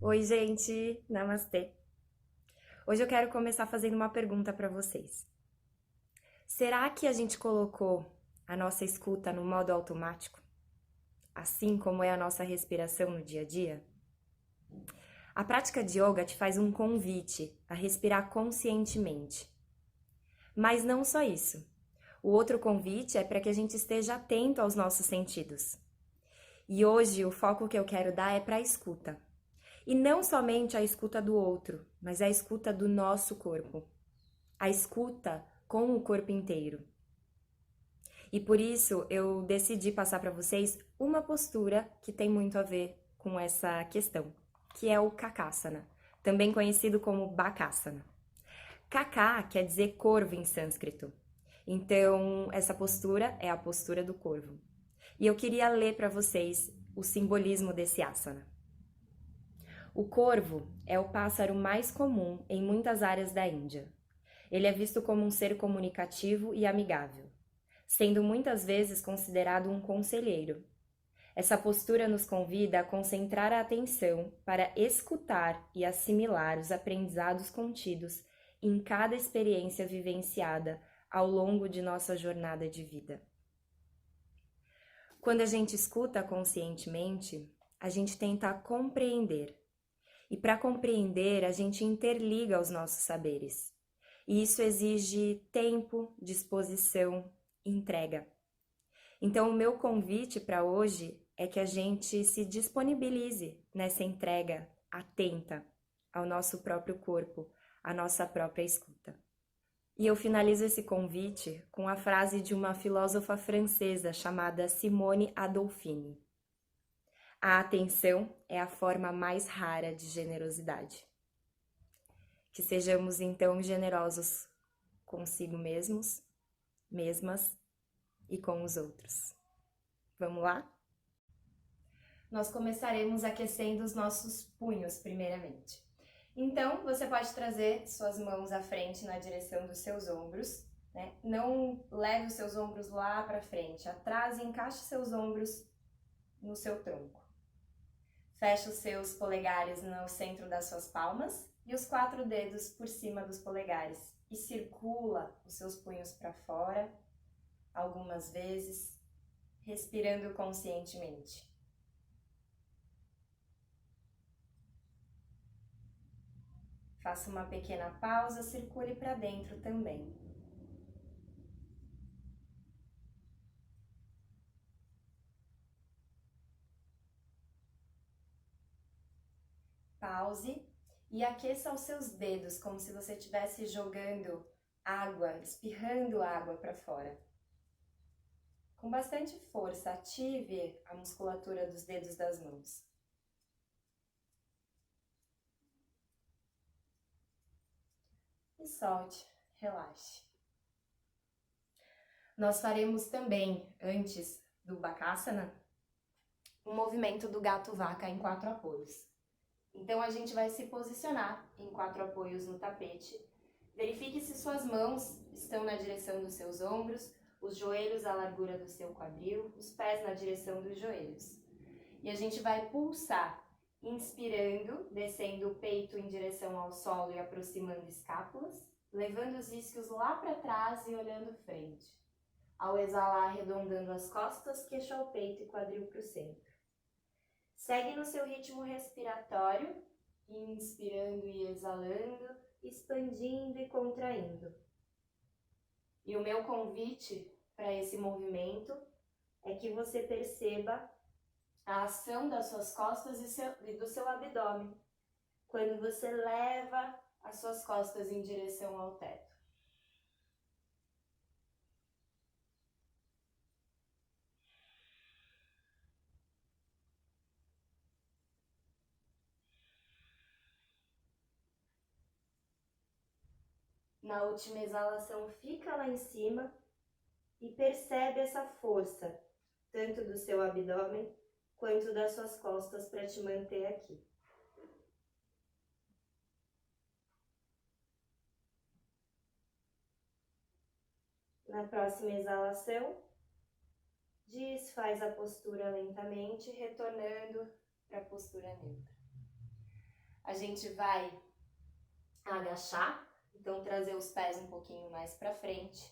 Oi, gente, namastê. Hoje eu quero começar fazendo uma pergunta para vocês. Será que a gente colocou a nossa escuta no modo automático, assim como é a nossa respiração no dia a dia? A prática de yoga te faz um convite a respirar conscientemente. Mas não só isso. O outro convite é para que a gente esteja atento aos nossos sentidos. E hoje o foco que eu quero dar é para a escuta. E não somente a escuta do outro, mas a escuta do nosso corpo. A escuta com o corpo inteiro. E por isso eu decidi passar para vocês uma postura que tem muito a ver com essa questão, que é o Kakasana, também conhecido como Bakasana. Kaka quer dizer corvo em sânscrito. Então, essa postura é a postura do corvo. E eu queria ler para vocês o simbolismo desse asana. O corvo é o pássaro mais comum em muitas áreas da Índia. Ele é visto como um ser comunicativo e amigável, sendo muitas vezes considerado um conselheiro. Essa postura nos convida a concentrar a atenção para escutar e assimilar os aprendizados contidos em cada experiência vivenciada ao longo de nossa jornada de vida. Quando a gente escuta conscientemente, a gente tenta compreender. E para compreender, a gente interliga os nossos saberes. E isso exige tempo, disposição, entrega. Então, o meu convite para hoje é que a gente se disponibilize nessa entrega atenta ao nosso próprio corpo, à nossa própria escuta. E eu finalizo esse convite com a frase de uma filósofa francesa chamada Simone Adolfini. A atenção é a forma mais rara de generosidade. Que sejamos então generosos consigo mesmos, mesmas e com os outros. Vamos lá? Nós começaremos aquecendo os nossos punhos, primeiramente. Então, você pode trazer suas mãos à frente na direção dos seus ombros, né? Não leve os seus ombros lá para frente, atrás e encaixe seus ombros no seu tronco. Feche os seus polegares no centro das suas palmas e os 4 dedos por cima dos polegares e circula os seus punhos para fora algumas vezes, respirando conscientemente. Faça uma pequena pausa, circule para dentro também. Pause e aqueça os seus dedos como se você estivesse jogando água, espirrando água para fora. Com bastante força, ative a musculatura dos dedos das mãos. E solte, relaxe. Nós faremos também, antes do Bakasana, o movimento do gato-vaca em 4 apoios. Então a gente vai se posicionar em 4 apoios no tapete. Verifique se suas mãos estão na direção dos seus ombros, os joelhos à largura do seu quadril, os pés na direção dos joelhos. E a gente vai pulsar, inspirando, descendo o peito em direção ao solo e aproximando escápulas, levando os isquios lá para trás e olhando frente. Ao exalar, arredondando as costas, queixo ao peito e quadril para o centro. Segue no seu ritmo respiratório, inspirando e exalando, expandindo e contraindo. E o meu convite para esse movimento é que você perceba a ação das suas costas e do seu abdômen, quando você leva as suas costas em direção ao teto. Na última exalação, fica lá em cima e percebe essa força, tanto do seu abdômen quanto das suas costas para te manter aqui. Na próxima exalação, desfaz a postura lentamente, retornando para a postura neutra. a gente vai agachar, então trazer os pés um pouquinho mais para frente.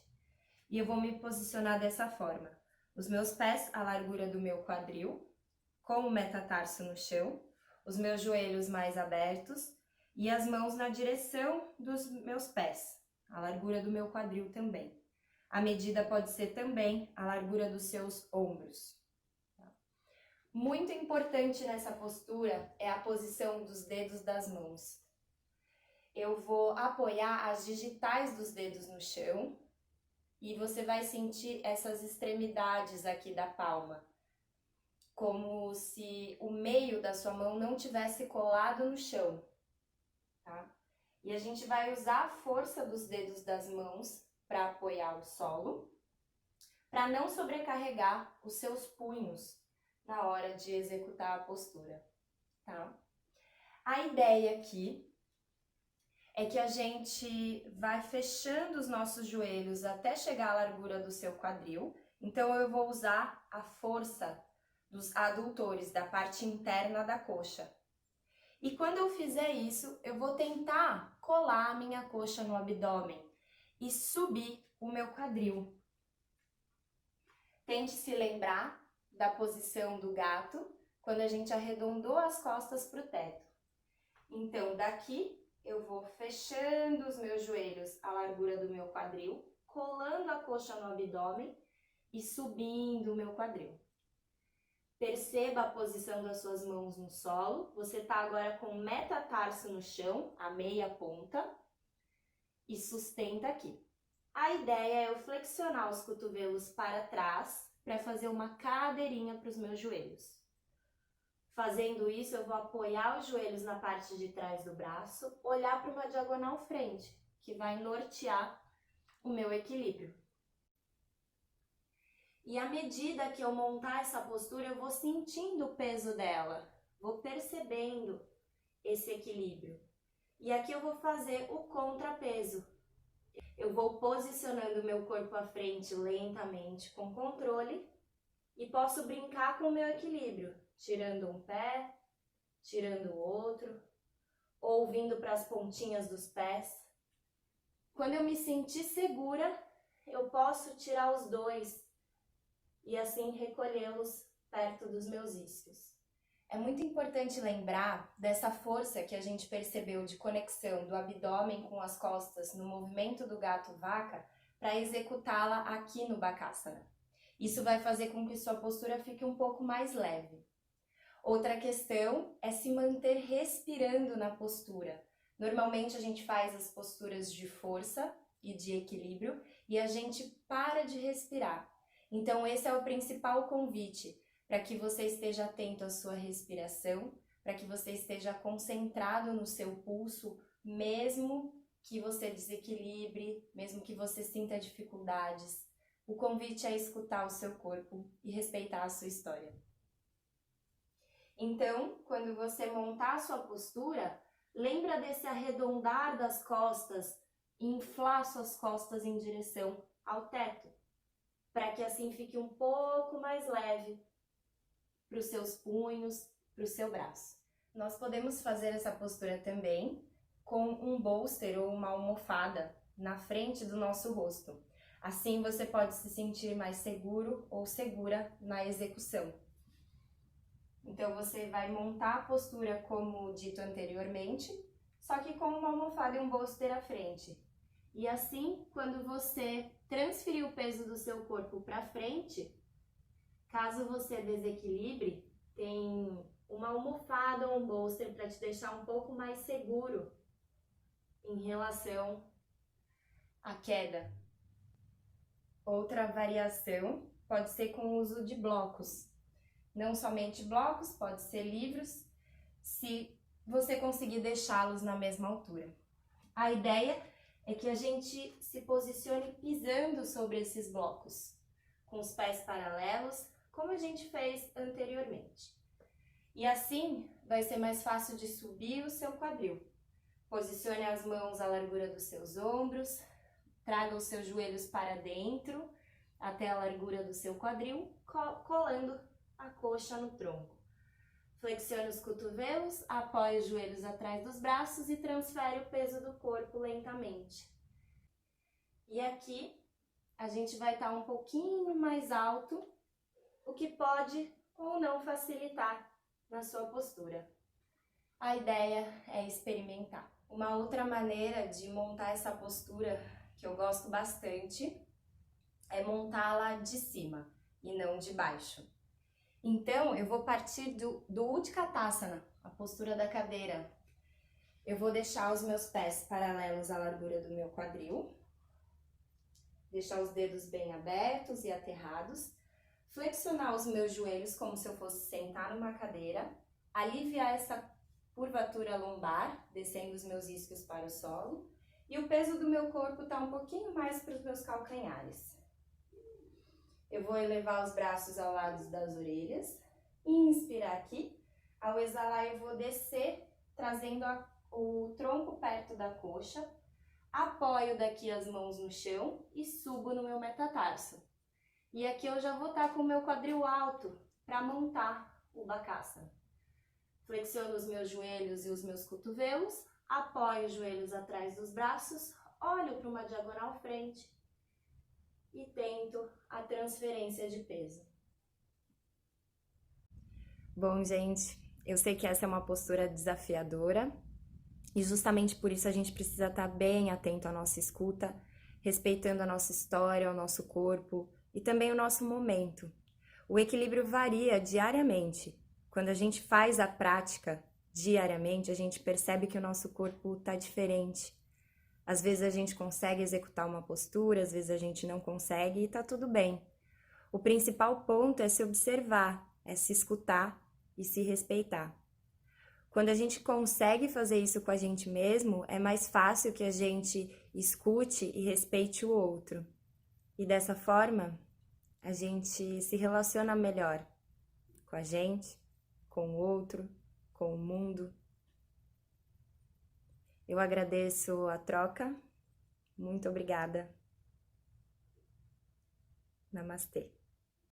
E eu vou me posicionar dessa forma. Os meus pés à largura do meu quadril, com o metatarso no chão, os meus joelhos mais abertos e as mãos na direção dos meus pés, à largura do meu quadril também. A medida pode ser também a largura dos seus ombros. Muito importante nessa postura é a posição dos dedos das mãos. Eu vou apoiar as digitais dos dedos no chão e você vai sentir essas extremidades aqui da palma, como se o meio da sua mão não tivesse colado no chão, tá? E a gente vai usar a força dos dedos das mãos para apoiar o solo, para não sobrecarregar os seus punhos na hora de executar a postura, tá? A ideia aqui é que a gente vai fechando os nossos joelhos até chegar à largura do seu quadril. Então eu vou usar a força dos adutores, da parte interna da coxa. E quando eu fizer isso, eu vou tentar colar a minha coxa no abdômen e subir o meu quadril. Tente se lembrar da posição do gato quando a gente arredondou as costas para o teto. Então, daqui eu vou fechando os meus joelhos à largura do meu quadril, colando a coxa no abdômen e subindo o meu quadril. Perceba a posição das suas mãos no solo. Você está agora com o metatarso no chão, a meia ponta, e sustenta aqui. A ideia é eu flexionar os cotovelos para trás para fazer uma cadeirinha para os meus joelhos. Fazendo isso, eu vou apoiar os joelhos na parte de trás do braço, olhar para uma diagonal frente, que vai nortear o meu equilíbrio. E à medida que eu montar essa postura, eu vou sentindo o peso dela, vou percebendo esse equilíbrio. E aqui eu vou fazer o contrapeso. Eu vou posicionando o meu corpo à frente lentamente, com controle, e posso brincar com o meu equilíbrio, tirando um pé, tirando o outro, ou vindo para as pontinhas dos pés. Quando eu me sentir segura, eu posso tirar os dois e assim recolhê-los perto dos meus isquios. É muito importante lembrar dessa força que a gente percebeu de conexão do abdômen com as costas no movimento do gato-vaca para executá-la aqui no Bakasana. Isso vai fazer com que sua postura fique um pouco mais leve. Outra questão é se manter respirando na postura. Normalmente a gente faz as posturas de força e de equilíbrio e a gente para de respirar. Então esse é o principal convite, para que você esteja atento à sua respiração, para que você esteja concentrado no seu pulso, mesmo que você desequilibre, mesmo que você sinta dificuldades. O convite é escutar o seu corpo e respeitar a sua história. Então, quando você montar a sua postura, lembra desse arredondar das costas e inflar suas costas em direção ao teto, para que assim fique um pouco mais leve para os seus punhos, para o seu braço. Nós podemos fazer essa postura também com um bolster ou uma almofada na frente do nosso rosto. Assim você pode se sentir mais seguro ou segura na execução. Então você vai montar a postura como dito anteriormente, só que com uma almofada e um bolster à frente. E assim, quando você transferir o peso do seu corpo para frente, caso você desequilibre, tem uma almofada ou um bolster para te deixar um pouco mais seguro em relação à queda. Outra variação pode ser com o uso de blocos. Não somente blocos, pode ser livros, se você conseguir deixá-los na mesma altura. A ideia é que a gente se posicione pisando sobre esses blocos, com os pés paralelos, como a gente fez anteriormente. E assim vai ser mais fácil de subir o seu quadril. Posicione as mãos à largura dos seus ombros, traga os seus joelhos para dentro, até a largura do seu quadril, colando a coxa no tronco. Flexione os cotovelos, apoie os joelhos atrás dos braços e transfere o peso do corpo lentamente. E aqui a gente vai estar um pouquinho mais alto, o que pode ou não facilitar na sua postura. A ideia é experimentar. Uma outra maneira de montar essa postura, que eu gosto bastante, é montá-la de cima e não de baixo. Então, eu vou partir do Utkatasana, a postura da cadeira. Eu vou deixar os meus pés paralelos à largura do meu quadril, deixar os dedos bem abertos e aterrados, flexionar os meus joelhos como se eu fosse sentar numa cadeira, aliviar essa curvatura lombar, descendo os meus isquios para o solo, e o peso do meu corpo está um pouquinho mais para os meus calcanhares. Eu vou elevar os braços ao lado das orelhas, inspirar aqui, ao exalar eu vou descer, trazendo o tronco perto da coxa, apoio daqui as mãos no chão e subo no meu metatarso. E aqui eu já vou estar com o meu quadril alto para montar o Bakasana. Flexiono os meus joelhos e os meus cotovelos, apoio os joelhos atrás dos braços, olho para uma diagonal frente e tento a transferência de peso. Bom, gente, eu sei que essa é uma postura desafiadora e justamente por isso a gente precisa estar bem atento à nossa escuta, respeitando a nossa história, o nosso corpo e também o nosso momento. O equilíbrio varia diariamente. Quando a gente faz a prática diariamente, a gente percebe que o nosso corpo está diferente. Às vezes a gente consegue executar uma postura, às vezes a gente não consegue e tá tudo bem. O principal ponto é se observar, é se escutar e se respeitar. Quando a gente consegue fazer isso com a gente mesmo, é mais fácil que a gente escute e respeite o outro. E dessa forma, a gente se relaciona melhor com a gente, com o outro, com o mundo. Eu agradeço a troca. Muito obrigada. Namastê.